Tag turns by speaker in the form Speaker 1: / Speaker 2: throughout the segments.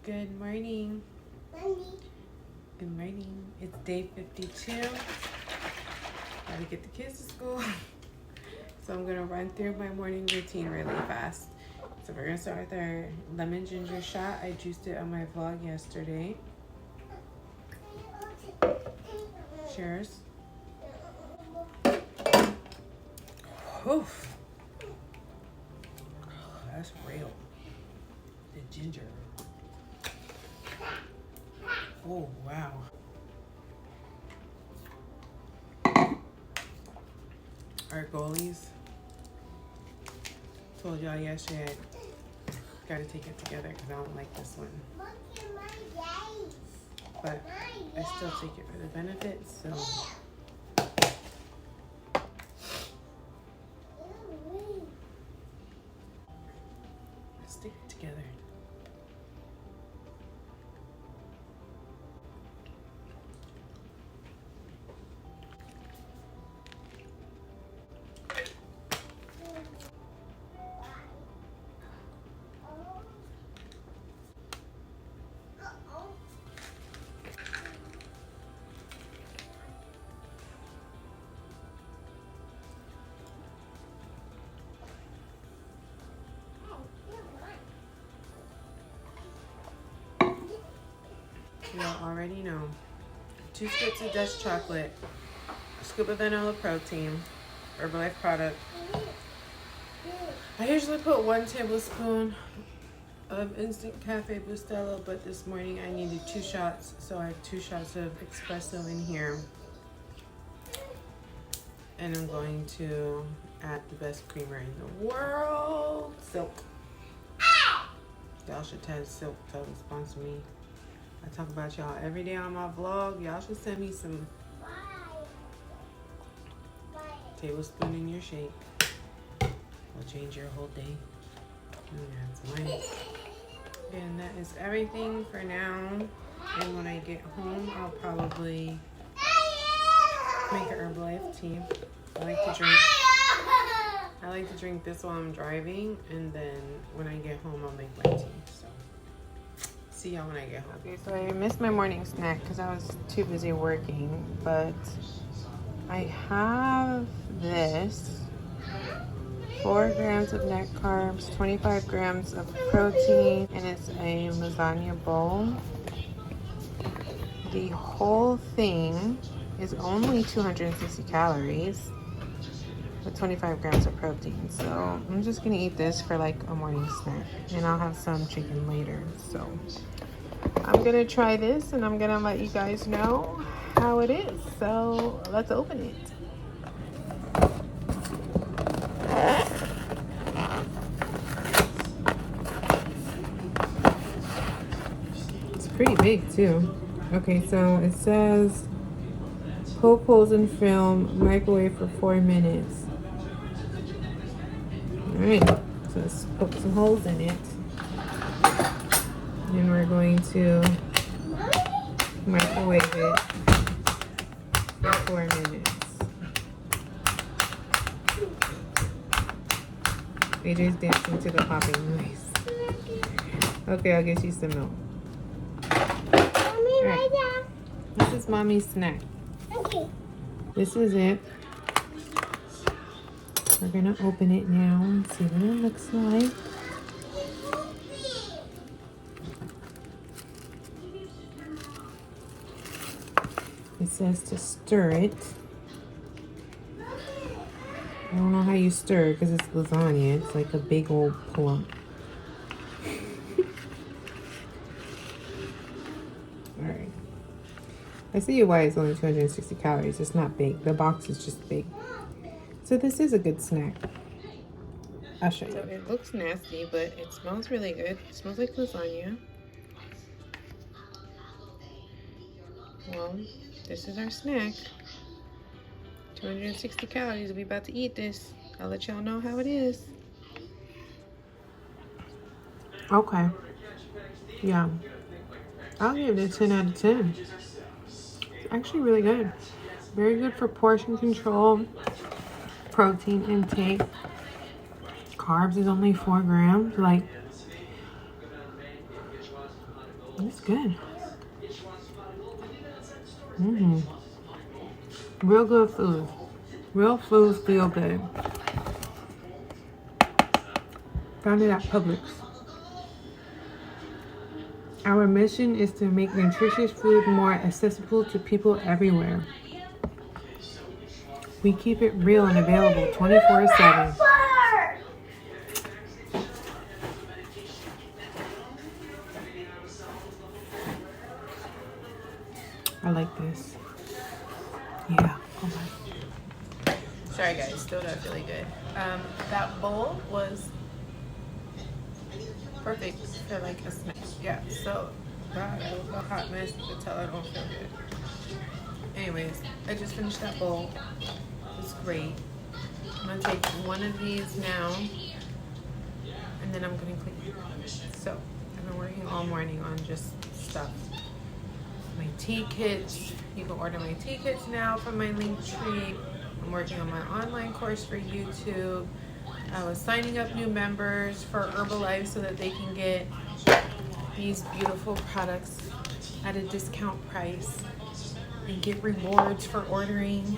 Speaker 1: Good morning. Good morning. It's day 52. Gotta get the kids to school. So I'm gonna run through my morning routine really fast. So we're gonna start with our lemon ginger shot. I juiced it on my vlog yesterday. Cheers. Oof. Oh, that's real. The ginger. Oh, wow. Our goalies. Told y'all yesterday I gotta take it together because I don't like this one. But I still take it for the benefits, so. Let's stick it together. Y'all already know. 2 scoops of Dutch chocolate, a scoop of vanilla protein, Herbalife product. I usually put 1 tablespoon of instant cafe bustelo, but this morning I needed 2 shots, so I have 2 shots of espresso in here. And I'm going to add the best creamer in the world, Silk. Y'all should tell Silk to sponsor me. I talk about y'all every day on my vlog. Y'all should send me some tablespoon in your shake. Will change your whole day. That's mine. And that is everything for now. And when I get home, I'll probably make an Herbalife tea. I like to drink this while I'm driving, and then when I get home, I'll make my tea. So. See y'all when I get home. Okay, so I missed my morning snack because I was too busy working, but I have this 4 grams of net carbs, 25 grams of protein, and it's a lasagna bowl. The whole thing is only 260 calories with 25 grams of protein. So I'm just gonna eat this for like a morning snack, and I'll have some chicken later. So I'm gonna try this and I'm gonna let you guys know how it is. So let's open it. It's pretty big too. Okay, so it says poke holes in film, microwave for 4 minutes. Alright, so let's poke some holes in it. And we're going to microwave it for 4 minutes. AJ's dancing to the popping noise. Okay, I'll get you some milk. Right. This is Mommy's snack. Okay. This is it. We're gonna open it now and see what it looks like. It says to stir it. I don't know how you stir because it's lasagna. It's like a big old plump. Alright. I see why it's only 260 calories. It's not big. The box is just big. So this is a good snack. I'll show you. So it looks nasty, but it smells really good. It smells like lasagna. Well, this is our snack. 260 calories. We're about to eat this. I'll let y'all know how it is. Okay. Yeah. I'll give it a 10 out of 10. It's actually really good. Very good for portion control, protein intake. Carbs is only 4 grams. Like, It's good. Real good food. Real foods feel good. Found it at Publix. Our mission is to make nutritious food more accessible to people everywhere. We keep it real and available 24/7. I like this. Yeah. Oh my. Sorry guys, still not feeling good. That bowl was perfect for like a snack. Yeah, so that was a hot mess. You can tell I don't feel good. Anyways, I just finished that bowl. It's great. I'm gonna take one of these now, and then I'm gonna clean it. So I've been working all morning on just stuff. My tea kits. You can order my tea kits now from my Linktree. I'm working on my online course for YouTube. I was signing up new members for Herbalife so that they can get these beautiful products at a discount price and get rewards for ordering.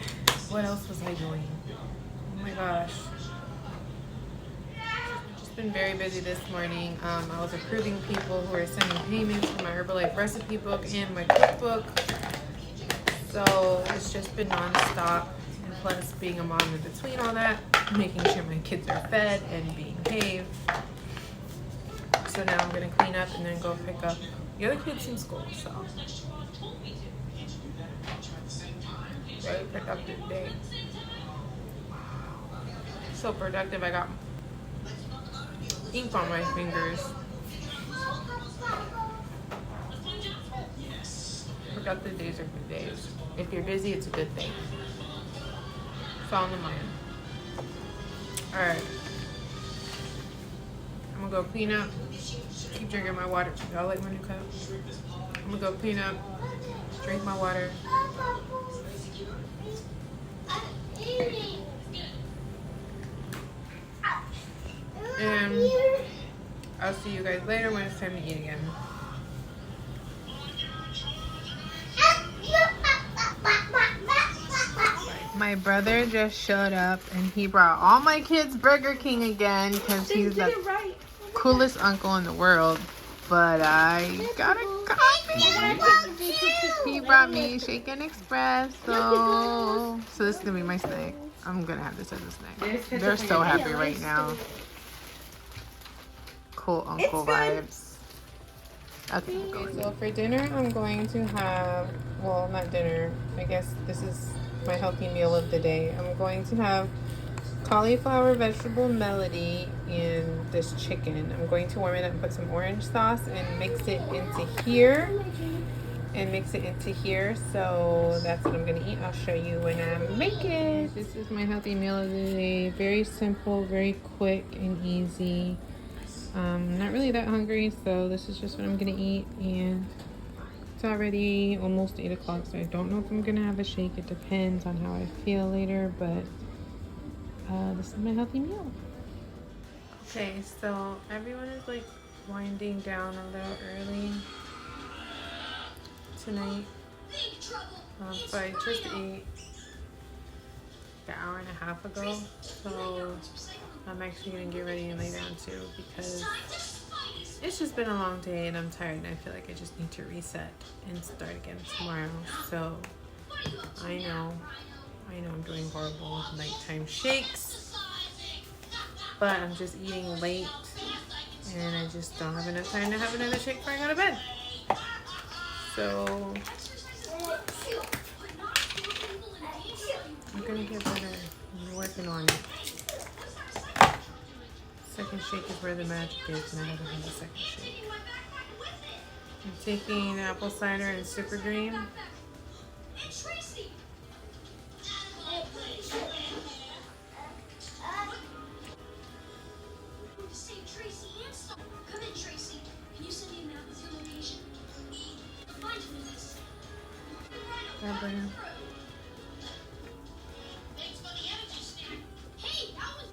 Speaker 1: What else was I doing? Oh my gosh. Just been very busy this morning. I was approving people who are sending payments for my Herbalife recipe book and my cookbook. So it's just been non-stop. And plus being a mom in between all that, making sure my kids are fed and being behaved. So now I'm gonna clean up and then go pick up the other kids from school. So very productive day. So productive. I got ink on my fingers. Productive days are good days. If you're busy, it's a good thing. It's all in the mind. Alright. I'm gonna go clean up. Keep drinking my water. Y'all like my new cup? I'm gonna go clean up, drink my water. And I'll see you guys later when it's time to eat again. My brother just showed up and he brought all my kids Burger King again because he's the coolest uncle in the world. But I got a coffee. He brought me Shaken Express. So this is gonna be my snack. I'm gonna have this as a snack. They're so happy right now. Cool uncle vibes. Okay, so for dinner I'm going to have, well, not dinner, I guess this is my healthy meal of the day. I'm going to have cauliflower vegetable melody and this chicken. I'm going to warm it up and put some orange sauce and mix it into here. So that's what I'm gonna eat. I'll show you when I make it. This is my healthy meal of the day. Very simple, very quick and easy. Not really that hungry, so this is just what I'm gonna eat. And it's already almost 8 o'clock, so I don't know if I'm gonna have a shake. It depends on how I feel later, but this is my healthy meal. Okay, so everyone is like winding down a little early tonight. So I just ate an hour and a half ago, so I'm actually gonna get ready and lay down too because it's just been a long day and I'm tired and I feel like I just need to reset and start again tomorrow. So I know I'm doing horrible with nighttime shakes, but I'm just eating late and I just don't have enough time to have another shake before I go to bed. So I'm gonna get better. I'm working on it. Second shake is where the magic is, and I haven't had a second shake. I'm taking apple cider and super green.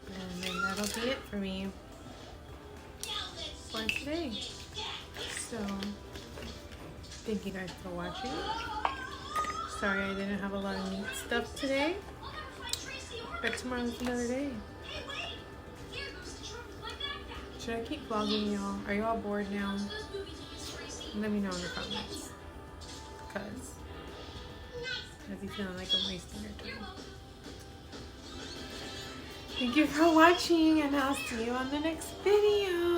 Speaker 1: And then that'll be it for me for today. So Thank you guys for watching. Sorry I didn't have a lot of neat stuff today, but tomorrow's another day. Should I keep vlogging, y'all? Are y'all bored now? Let me know in the comments, because I'd be feeling like I'm wasting your time. Thank you for watching, and I'll see you on the next video.